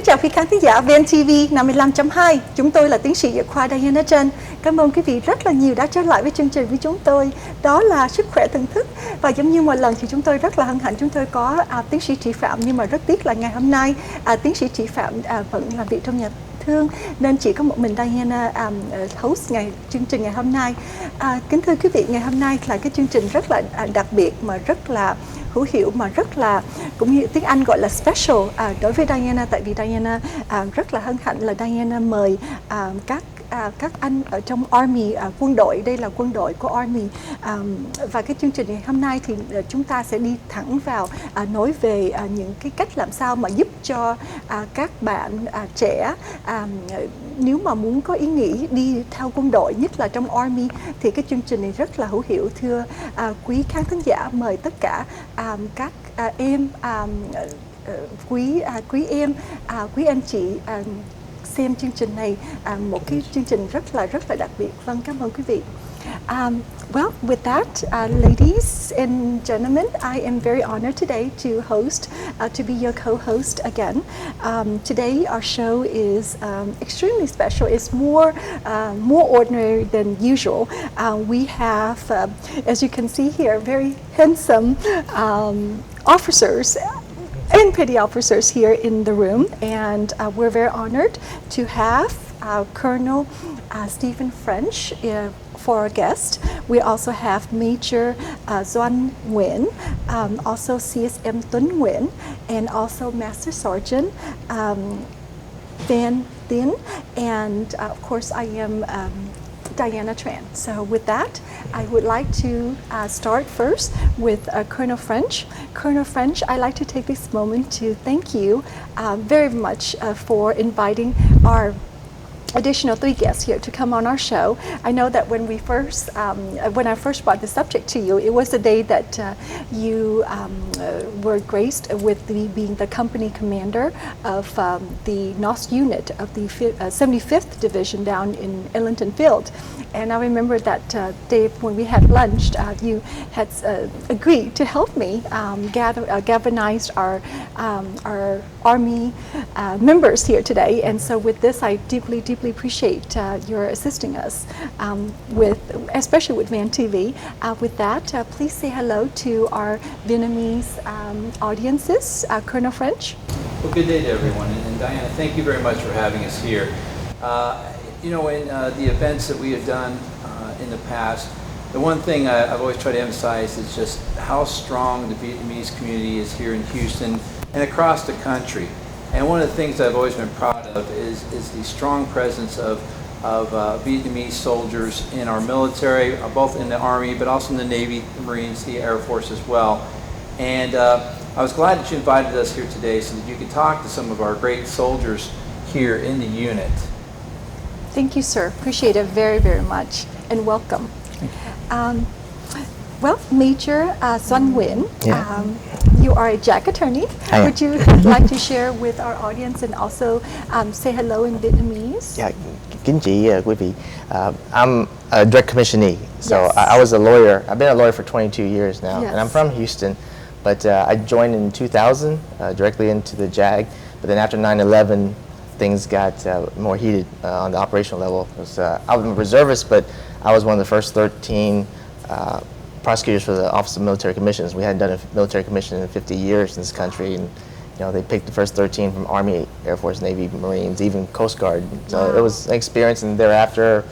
chào quý khán thính giả VNTV 55.2. Chúng tôi là tiến sĩ y khoa Diana Trân. Cảm ơn quý vị rất là nhiều đã trở lại với chương trình với chúng tôi. Đó là Sức khỏe thưởng thức. Và giống như mọi lần thì chúng tôi rất là hân hạnh chúng tôi có tiến sĩ Trị Phạm, nhưng mà rất tiếc là ngày hôm nay tiến sĩ Trị Phạm vẫn làm việc trong nhà thương nên chỉ có một mình Diana host chương trình ngày hôm nay. Kính thưa quý vị, ngày hôm nay là cái chương trình rất là đặc biệt mà rất là hữu hiệu, mà rất là cũng như tiếng Anh gọi là special đối với Diana, tại vì Diana rất là hân hạnh là Diana mời các anh ở trong Army, quân đội, đây là quân đội của Army, và cái chương trình ngày hôm nay thì chúng ta sẽ đi thẳng vào nói về những cái cách làm sao mà giúp cho các bạn trẻ nếu mà muốn có ý nghĩ đi theo quân đội, nhất là trong Army, thì cái chương trình này rất là hữu hiệu. Thưa quý khán thính giả, mời tất cả các em, quý em, quý anh chị xem chương trình này, một cái chương trình rất là đặc biệt. Vâng, cảm ơn quý vị. Well, with that, ladies and gentlemen, I am very honored today to host, to be your co-host again. Today, our show is extremely special. It's more ordinary than usual. We have, as you can see here, very handsome officers and petty officers here in the room, and we're very honored to have Colonel Stephen French for our guest. We also have Major Doan Nguyen, also CSM Tuấn Nguyen, and also Master Sergeant Van Tien, and of course I am Diana Tran. So with that, I would like to start first with Colonel French. Colonel French, I'd like to take this moment to thank you very much for inviting our additional 3 guests here to come on our show. I know that when we first, when I first brought the subject to you, it was the day that you were graced with being the company commander of the NOS unit of the 75th Division down in Ellington Field. And I remember that day when we had lunch, you had agreed to help me galvanize our Army members here today. And so with this, I deeply appreciate your assisting us especially with Van TV. With that, please say hello to our Vietnamese audiences. Colonel French. Well, good day to everyone, and Diana, thank you very much for having us here. You know, in the events that we have done in the past, the one thing I've always tried to emphasize is just how strong the Vietnamese community is here in Houston and across the country. And one of the things I've always been proud of is the strong presence of Vietnamese soldiers in our military, both in the Army, but also in the Navy, the Marines, the Air Force as well. And I was glad that you invited us here today so that you could talk to some of our great soldiers here in the unit. Thank you, sir. Appreciate it very much, and welcome. Well, Major Doan Nguyen, you are a JAG attorney. Hi. Would you like to share with our audience and also say hello in Vietnamese? Yeah, kính chị quý vị. I'm a direct commissionee, so Yes. I was a lawyer. I've been a lawyer for 22 years now, Yes. and I'm from Houston. But I joined in 2000 directly into the JAG. But then after 9/11, things got more heated on the operational level. I was a reservist, but I was one of the first 13 prosecutors for the Office of Military Commissions. We hadn't done a military commission in 50 years in this country, and they picked the first 13 from Army, Air Force, Navy, Marines, even Coast Guard. So Wow. it was an experience, and thereafter,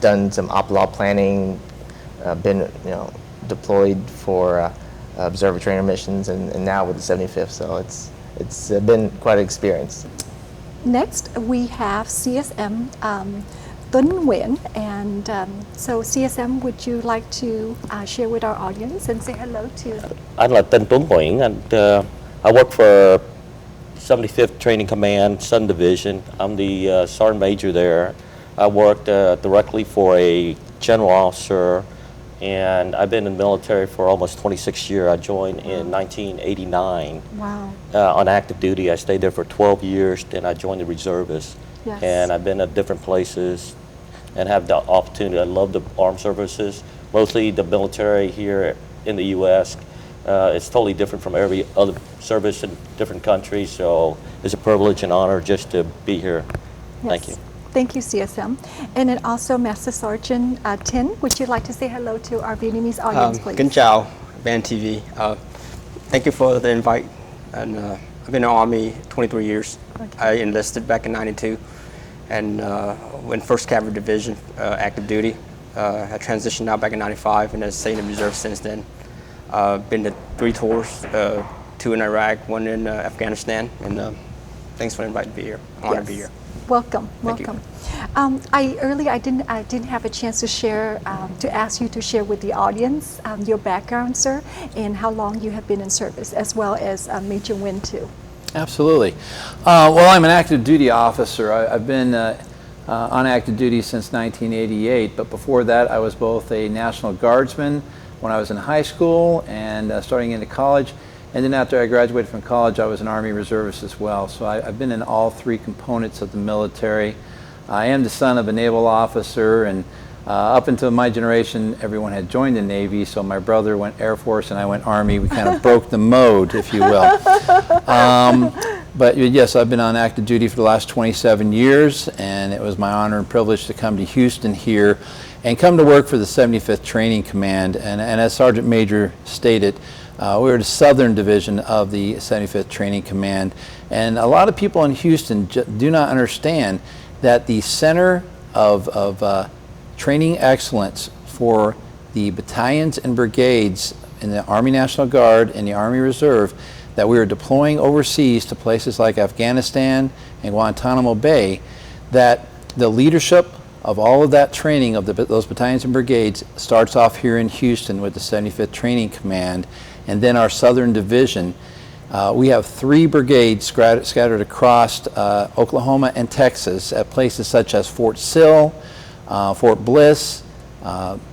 done some op law planning, been deployed for observer trainer missions, and now with the 75th. So it's been quite an experience. Next, we have CSM Tuấn Nguyen, and so CSM, would you like to share with our audience and say hello to? Anh là Tân Tuấn Nguyễn, and I work for 75th Training Command, Sun Division. I'm the Sergeant Major there. I worked directly for a general officer, and I've been in the military for almost 26 years. I joined in 1989. Wow. On active duty. I stayed there for 12 years, then I joined the reservists. Yes. And I've been at different places and have the opportunity. I love the armed services, mostly the military here in the U.S., It's totally different from every other service in different countries, so it's a privilege and honor just to be here. Thank you. Thank you, CSM. And then also Master Sergeant Tin, would you like to say hello to our Vietnamese audience, please? Kính chào Van TV. Thank you for the invite. And I've been in the Army 23 years. I enlisted back in '92 and went 1st Cavalry Division, active duty. I transitioned out back in '95 and has stayed in reserve since then. Been to 3 tours, 2 in Iraq, 1 in Afghanistan, and thanks for the invite to be here. Honored to be here. Welcome, Thank you. welcome. I didn't have a chance to share to ask you to share with the audience your background, sir, and how long you have been in service, as well as Major Nguyen too. Absolutely. Well, I'm an active duty officer. I've been on active duty since 1988, but before that I was both a National Guardsman when I was in high school and starting into college, and then after I graduated from college I was an Army Reservist as well. So I've been in all 3 components of the military. I am the son of a naval officer, and up until my generation everyone had joined the Navy, so my brother went Air Force and I went Army. We kind of broke the mode, if you will. But yes, I've been on active duty for the last 27 years, and it was my honor and privilege to come to Houston here and come to work for the 75th Training Command. And as Sergeant Major stated, we're the Southern Division of the 75th Training Command. And a lot of people in Houston do not understand that the center of training excellence for the battalions and brigades in the Army National Guard and the Army Reserve that we are deploying overseas to places like Afghanistan and Guantanamo Bay, that the leadership of all of that training of those battalions and brigades starts off here in Houston with the 75th Training Command, and then our Southern Division. We have 3 brigades scattered across Oklahoma and Texas at places such as Fort Sill, Fort Bliss,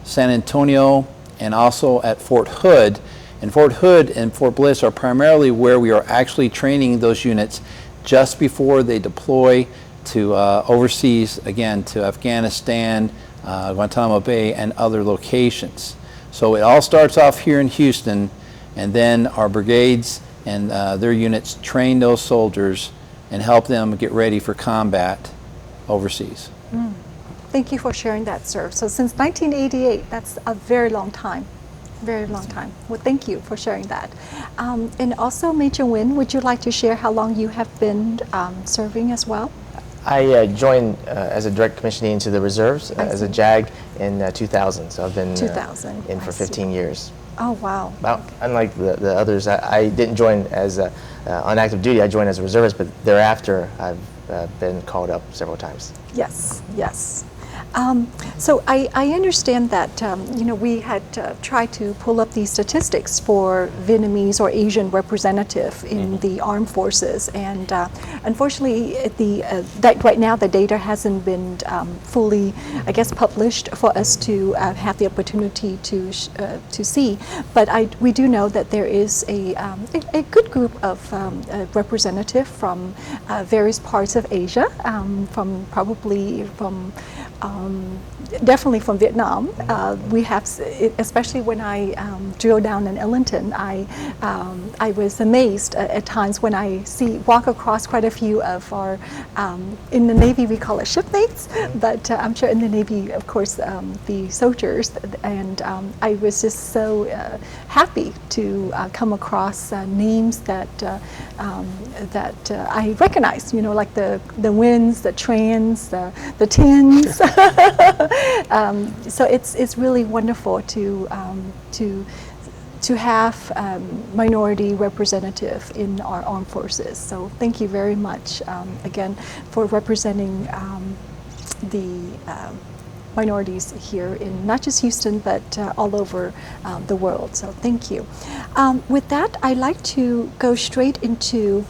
San Antonio, and also at Fort Hood. And Fort Hood and Fort Bliss are primarily where we are actually training those units just before they deploy to overseas, again, to Afghanistan, Guantanamo Bay, and other locations. So it all starts off here in Houston, and then our brigades and their units train those soldiers and help them get ready for combat overseas. Thank you for sharing that, sir. So since 1988, that's a very long time. Very long time. Well, thank you for sharing that. And also, Major Nguyen, would you like to share how long you have been serving as well? I joined as a direct commissionee into the reserves as a JAG in 2000. So I've been in for 15 years. Oh, wow. Unlike the others, I didn't join as on active duty. I joined as a reservist, but thereafter I've been called up several times. Yes, yes. So I understand that we had tried to pull up these statistics for Vietnamese or Asian representative in the armed forces, and unfortunately, that right now the data hasn't been fully, I guess, published for us to have the opportunity to see. But we do know that there is a good group of representative from various parts of Asia, definitely from Vietnam. We have, especially when I drilled down in Ellington, I was amazed at times when I walk across quite a few of our, in the Navy we call it shipmates, but I'm sure in the Navy, of course, the soldiers, and I was just so happy to come across names that I recognize, like the Nguyen's, the Trans, the Tins. So it's really wonderful to have minority representative in our armed forces. So thank you very much again for representing the minorities here in not just Houston but all over the world. So thank you. With that, I'd like to go straight into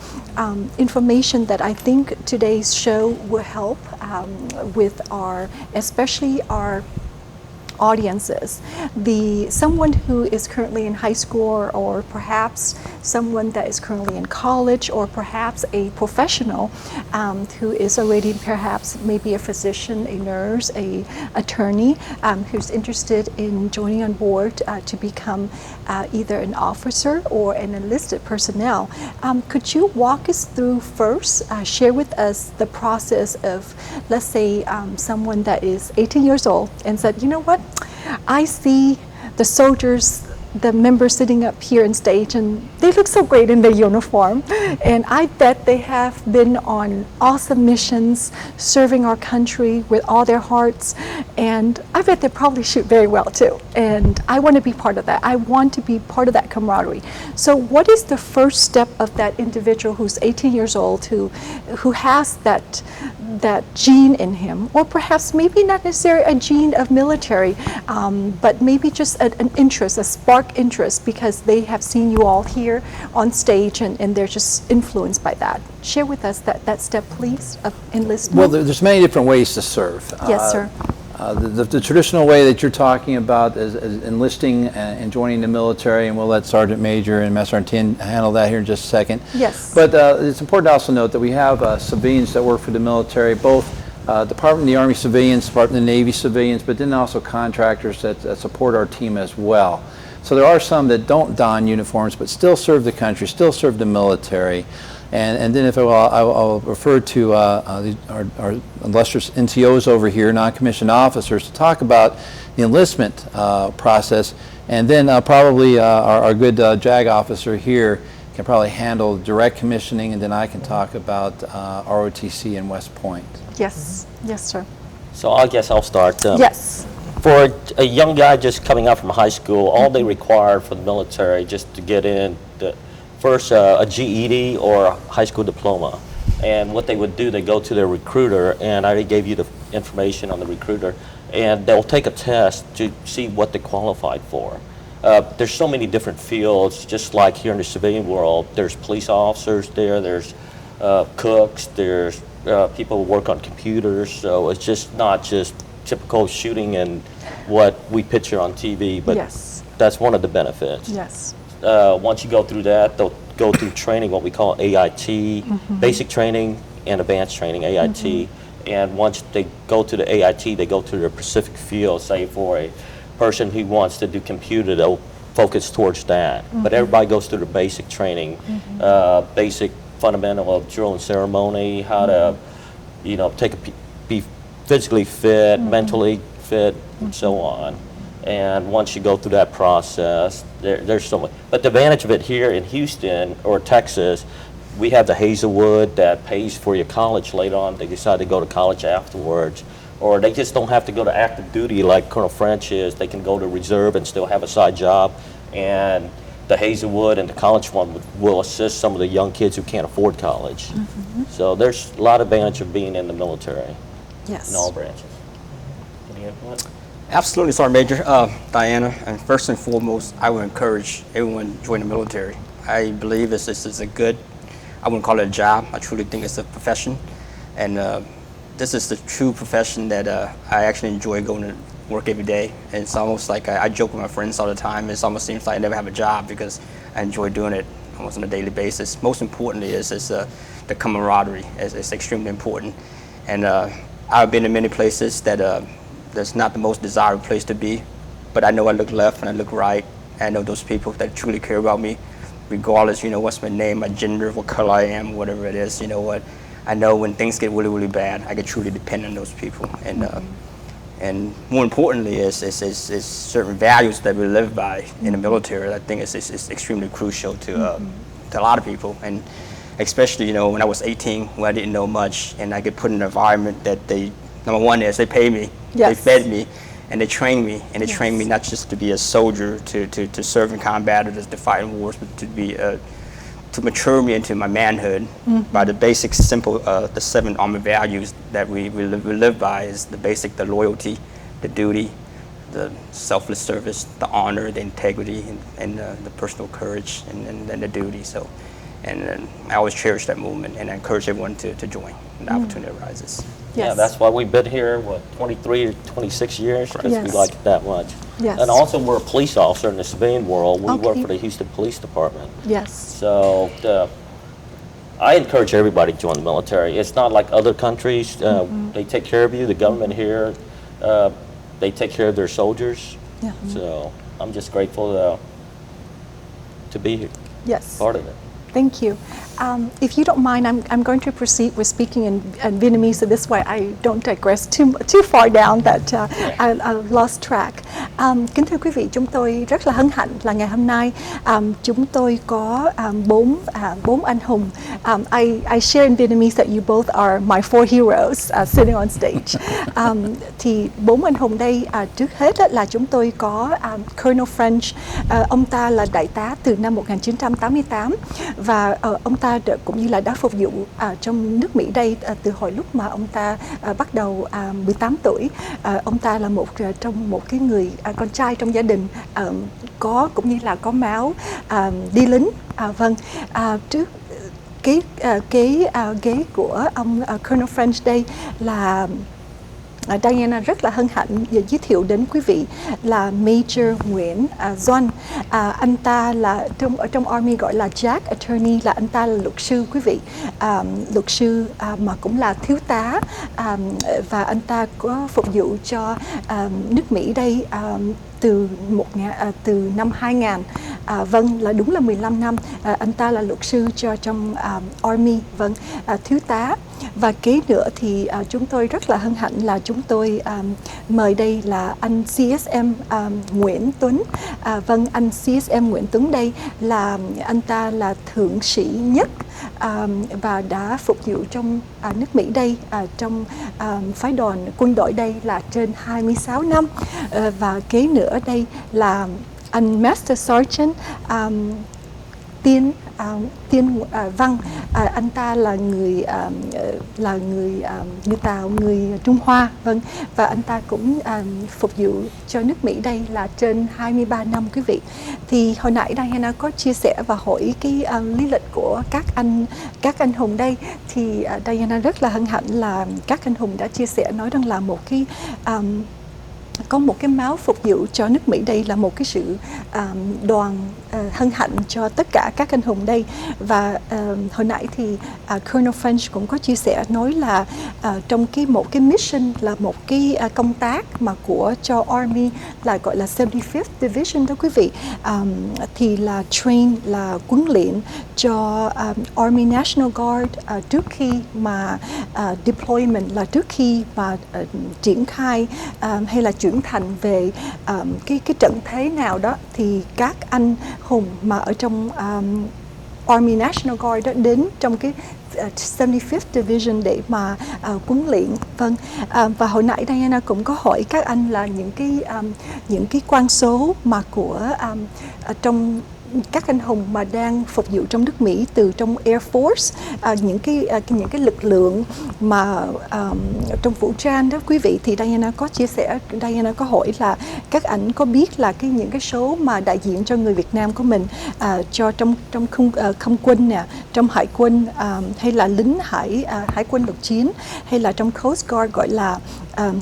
information that I think today's show will help with especially our audiences. Someone who is currently in high school, or perhaps someone that is currently in college, or perhaps a professional who is already perhaps maybe a physician, a nurse, a attorney, who's interested in joining on board to become either an officer or an enlisted personnel. Could you walk us through first, share with us the process of, let's say, someone that is 18 years old and said, you know what, I see the soldiers, the members sitting up here on stage, and they look so great in their uniform, and I bet they have been on awesome missions serving our country with all their hearts, and I bet they probably shoot very well too, and I want to be part of that. I want to be part of that camaraderie. So what is the first step of that individual who's 18 years old, who has that gene in him, or perhaps maybe not necessarily a gene of military, but maybe just an interest, a spark interest, because they have seen you all here on stage, and they're just influenced by that. Share with us that step, please, of enlistment. Well, there's many different ways to serve. Yes, sir. The traditional way that you're talking about is enlisting and joining the military, and we'll let Sergeant Major and Master Sergeant handle that here in just a second. Yes. But it's important to also note that we have civilians that work for the military, both Department of the Army civilians, Department of the Navy civilians, but then also contractors that support our team as well. So there are some that don't don uniforms but still serve the country, still serve the military. And then if I'll refer to our illustrious NCOs over here, non-commissioned officers, to talk about the enlistment process. And then probably our good JAG officer here can probably handle direct commissioning, and then I can talk about ROTC in West Point. Yes. Yes, sir. So I guess I'll start. Yes. For a young guy just coming out from high school, all they require for the military just to get in, first a GED or a high school diploma. And what they would do, they go to their recruiter, and I already gave you the information on the recruiter, and they'll take a test to see what they qualified for. There's so many different fields, just like here in the civilian world. There's police officers there's cooks, there's people who work on computers, so it's just not just typical shooting and what we picture on TV, but Yes. that's one of the benefits. Yes. Once you go through that, they'll go through training, what we call AIT, basic training and advanced training, AIT. And once they go to the AIT, they go to their specific field. Say for a person who wants to do computer, they'll focus towards that. But everybody goes through the basic training, basic fundamental of drill and ceremony, how to, be physically fit, mentally fit, and so on. And once you go through that process, there's so much. But the advantage of it here in Houston or Texas, we have the Hazelwood that pays for your college later on. They decide to go to college afterwards. Or they just don't have to go to active duty like Colonel French is. They can go to reserve and still have a side job. And the Hazelwood and the college one will assist some of the young kids who can't afford college. So there's a lot of advantage of being in the military. Yes. In all branches. Any input? Absolutely, Sergeant Major. Diana, and first and foremost, I would encourage everyone to join the military. I believe this is a good, I wouldn't call it a job, I truly think it's a profession. And this is the true profession that I actually enjoy going to work every day. And it's almost like I joke with my friends all the time. It almost seems like I never have a job because I enjoy doing it almost on a daily basis. Most importantly is the camaraderie. It's extremely important. And I've been in many places that that's not the most desirable place to be, but I know I look left and I look right. I know those people that truly care about me, regardless, what's my name, my gender, what color I am, whatever it is, what. I know when things get really, really bad, I can truly depend on those people. And more importantly is certain values that we live by in the military. I think it's extremely crucial to a lot of people. And especially, when I was 18, when I didn't know much, and I get put in an environment that number one is they pay me, they fed me, and they trained me. And they trained me not just to be a soldier, to serve in combat or to fight in wars, but to mature me into my manhood by the basic, simple, the 7 Army values that we live by is the loyalty, the duty, the selfless service, the honor, the integrity, and the personal courage, and the duty. And I always cherish that movement, and I encourage everyone to join when the opportunity arises. Yeah, Yes. that's why we've been here, what, 23 to 26 years, because Yes. we like it that much. Yes. And also, we're a police officer in the civilian world. We work Okay. for the Houston Police Department. Yes. So I encourage everybody to join the military. It's not like other countries. They take care of you. The government here, they take care of their soldiers. Yeah. So I'm just grateful to be here, Yes. part of it. Thank you. If you don't mind, I'm going to proceed with speaking in Vietnamese, so this way I don't digress too far down that I lost track. Kính thưa quý vị, chúng tôi rất là hân hạnh là ngày hôm nay chúng tôi có bốn anh hùng. I share in Vietnamese that you both are my four heroes sitting on stage. Thì bốn anh hùng đây, trước hết là chúng tôi có Colonel French. Ông ta là đại tá từ năm 1988 và ông ta cũng như là đã phục vụ trong nước Mỹ đây từ hồi lúc mà ông ta bắt đầu 18 tuổi. Ông ta là trong một cái người con trai trong gia đình cũng như là có máu đi lính. Trước cái ghế của ông Colonel French đây là Diana rất là hân hạnh giới thiệu đến quý vị là Major Nguyễn Doan. Anh ta là ở trong Army gọi là Jack Attorney, là anh ta là luật sư quý vị, luật sư mà cũng là thiếu tá, và anh ta có phục vụ cho nước Mỹ đây từ năm 2000. Vâng, là đúng là 15 năm. Anh ta là luật sư trong Army, vâng, thiếu tá. Và kế nữa thì chúng tôi rất là hân hạnh là chúng tôi mời đây là anh CSM Nguyễn Tuấn. Vâng, anh CSM Nguyễn Tuấn đây là anh ta là thượng sĩ nhất và đã phục vụ trong nước Mỹ đây, trong phái đoàn quân đội đây là trên 26 năm. Và kế nữa đây là anh Master Sergeant Tiên Văn. Anh ta là người Tàu, người Trung Hoa, vâng, và anh ta cũng phục vụ cho nước Mỹ đây là trên 23 năm quý vị. Thì hồi nãy Diana có chia sẻ và hỏi cái lý lịch của các anh hùng đây, thì Diana rất là hân hạnh là các anh hùng đã chia sẻ nói rằng là có một cái máu phục vụ cho nước Mỹ đây là một cái sự hân hạnh cho tất cả các anh hùng đây. Và hồi nãy thì Colonel French cũng có chia sẻ nói là trong một cái mission, là một cái công tác mà cho Army là gọi là 75th Division đó quý vị, thì là train, là huấn luyện cho Army National Guard trước khi mà deployment, là trước khi mà triển khai hay là chuyển thành về cái trận thế nào đó, thì các anh hùng mà ở trong Army National Guard đó đến trong cái 75th Division để mà huấn luyện. Vâng, và hồi nãy Diana cũng có hỏi các anh là những cái con số mà trong các anh hùng mà đang phục vụ trong nước Mỹ từ trong Air Force, những cái lực lượng mà trong vũ trang đó quý vị, thì Diana có chia sẻ, Diana có hỏi là các anh có biết là những cái số mà đại diện cho người Việt Nam của mình cho trong không quân nè, trong hải quân, hay là lính hải quân lục chiến, hay là trong Coast Guard gọi là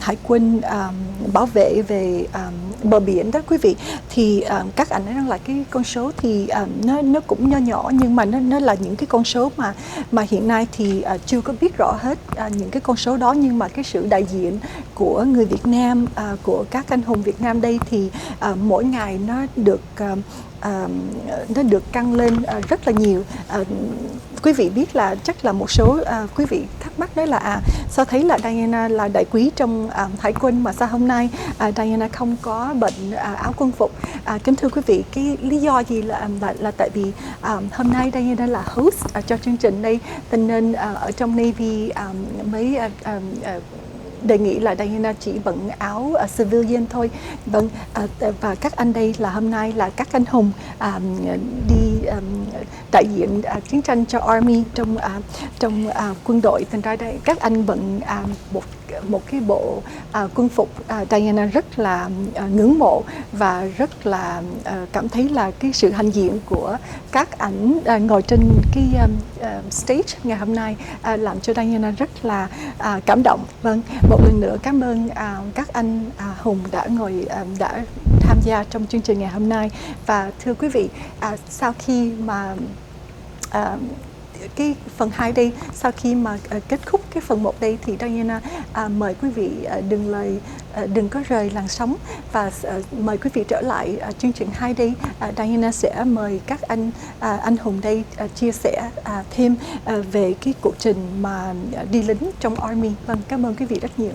hải quân bảo vệ về bờ biển đó quý vị, thì các anh nói rằng là cái con số thì nó cũng nho nhỏ, nhưng mà nó là những cái con số mà hiện nay thì chưa có biết rõ hết những cái con số đó. Nhưng mà cái sự đại diện của người Việt Nam, của các anh hùng Việt Nam đây thì mỗi ngày nó được căng lên rất là nhiều. Quý vị biết là chắc là một số quý vị thắc mắc đó là sao thấy là Diana là đại quý trong hải quân mà sao hôm nay Diana không có bệnh áo quân phục. Kính thưa quý vị, cái lý do gì là tại vì hôm nay Diana là host cho chương trình đây, cho nên ở trong Navy mới đề nghị là Diana chỉ bận áo civilian thôi. Vâng, và các anh đây là hôm nay là các anh hùng đi đại diện chiến tranh cho Army trong quân đội. Thành ra đây các anh vận một cái bộ quân phục Diana rất là ngưỡng mộ và rất là cảm thấy là cái sự hãnh diện của các ảnh ngồi trên cái stage ngày hôm nay làm cho Diana rất là cảm động. Vâng, một lần nữa cảm ơn các anh Hùng đã tham gia trong chương trình ngày hôm nay. Và thưa quý vị, sau khi mà cái phần 2 đây, sau khi mà kết thúc cái phần 1 đây thì Diana mời quý vị đừng có rời làn sóng và mời quý vị trở lại chương trình 2 đây. Diana sẽ mời các anh Hùng đây chia sẻ thêm về cái cuộc trình mà đi lính trong Army. Vâng, cảm ơn quý vị rất nhiều.